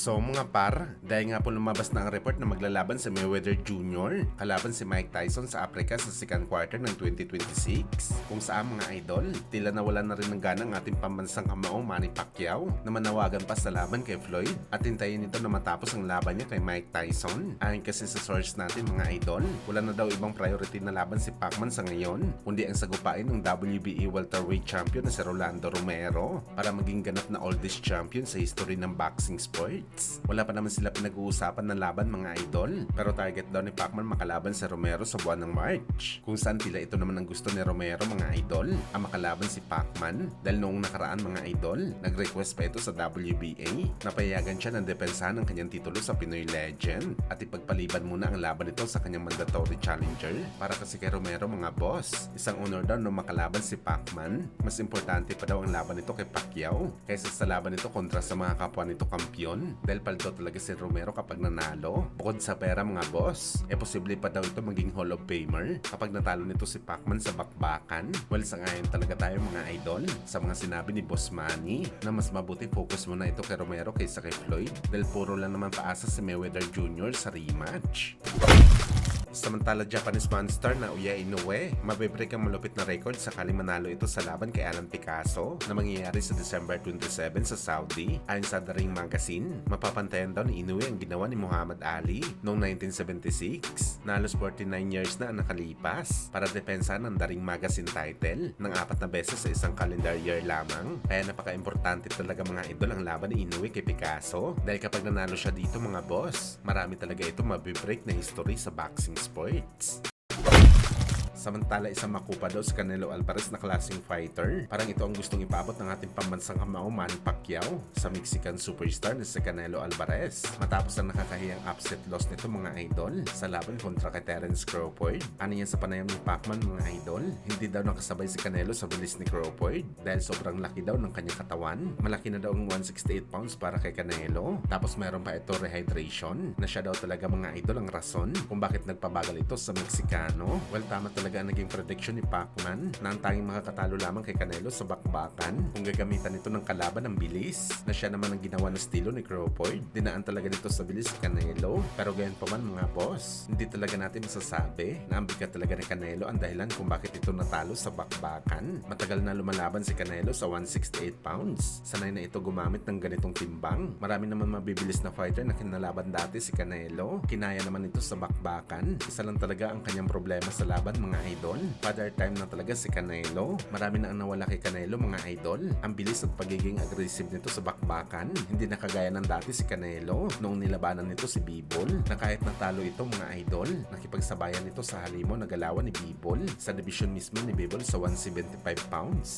So mga par, dahil nga po lumabas na ang report na maglalaban si Mayweather Jr. kalaban si Mike Tyson sa Africa sa second quarter ng 2026, kung saan mga idol, tila nawalan na rin ng gana ang ating pambansang kamao Manny Pacquiao na manawagan pa sa laban kay Floyd at hintayin ito na matapos ang laban niya kay Mike Tyson. Ayon kasi sa source natin mga idol, wala na daw ibang priority na laban si Pacman sa ngayon, kundi ang sagupain ng WBA welterweight champion na si Rolando Romero para maging ganap na oldest champion sa history ng boxing sport. Wala pa naman sila pinag-uusapan ng laban mga idol, pero target daw ni Pacman makalaban si Romero sa buwan ng March, kung saan tila ito naman ang gusto ni Romero mga idol, ang makalaban si Pacman dahil noong nakaraan mga idol, nag-request pa ito sa WBA na payagan siya ng depensahan ng kanyang titulo sa Pinoy Legend at ipagpaliban muna ang laban nito sa kanyang mandatory challenger. Para kasi kay Romero mga boss, isang honor daw nung makalaban si Pacman, mas importante pa daw ang laban nito kay Pacquiao kaysa sa laban nito kontra sa mga kapwa nito kampiyon, dahil paldo talaga si Romero kapag nanalo. Bukod sa pera mga boss, posible pa daw ito maging Hall of Famer kapag natalo nito si Pacman sa bakbakan. Well, sangayon talaga tayo mga idol sa mga sinabi ni Boss Manny na mas mabuti focus muna ito kay Romero kaysa kay Floyd dahil puro lang naman paasa si Mayweather Jr. sa rematch. Samantala, Japanese monster na Uya Inoue, mabibreak ang malupit na record sakali manalo ito sa laban kay Alan Picasso na mangyayari sa December 27 sa Saudi. Ayon sa The Ring Magazine, mapapantayan daw ni Inoue ang ginawa ni Muhammad Ali noong 1976 na halos 49 years na ang nakalipas para depensahan ng The Ring Magazine title ng 4 na beses sa isang calendar year lamang. Kaya napaka-importante talaga mga idol ang laban ni Inoue kay Picasso dahil kapag nanalo siya dito mga boss, marami talaga ito mabibreak na history sa boxing sports. Samantala, isang makupa daw si Canelo Alvarez na klaseng fighter. Parang ito ang gustong ipaabot ng ating pambansang kamao Manny Pacquiao sa Mexican superstar na si Canelo Alvarez matapos ang nakakahiyang upset loss nito mga idol sa laban kontra kay Terence Crawford. Ano yan sa panayam ni Pacman mga idol? Hindi daw nakasabay si Canelo sa bilis ni Crawford dahil sobrang laki daw ng kanyang katawan. Malaki na daw ang 168 pounds para kay Canelo. Tapos meron pa ito rehydration na siya daw talaga mga idol ang rason kung bakit nagpabagal ito sa Meksikano. Well, tama talaga ang naging prediction ni Pacman na ang tanging makakatalo lamang kay Canelo sa bakbakan kung gagamitan nito ng kalaban ng bilis na siya naman ang ginawa ng estilo ni Crawford. Dinaan talaga nito sa bilis si Canelo, pero gayon pa man mga boss, hindi talaga natin masasabi na ang bigat talaga ni Canelo ang dahilan kung bakit ito natalo sa bakbakan. Matagal na lumalaban si Canelo sa 168 pounds. Sanay na ito gumamit ng ganitong timbang. Marami naman mabibilis na fighter na kinalaban dati si Canelo. Kinaya naman ito sa bakbakan. Isa lang talaga ang kanyang problema sa laban mga idol. Father time na talaga si Canelo. Marami na ang nawala kay Canelo mga idol. Ang bilis at pagiging aggressive nito sa bakbakan. Hindi na kagaya ng dati si Canelo noong nilabanan nito si Bivol na kahit natalo ito mga idol, nakipagsabayan nito sa halimo na galawan ni Bivol sa division mismo ni Bivol sa 175 pounds.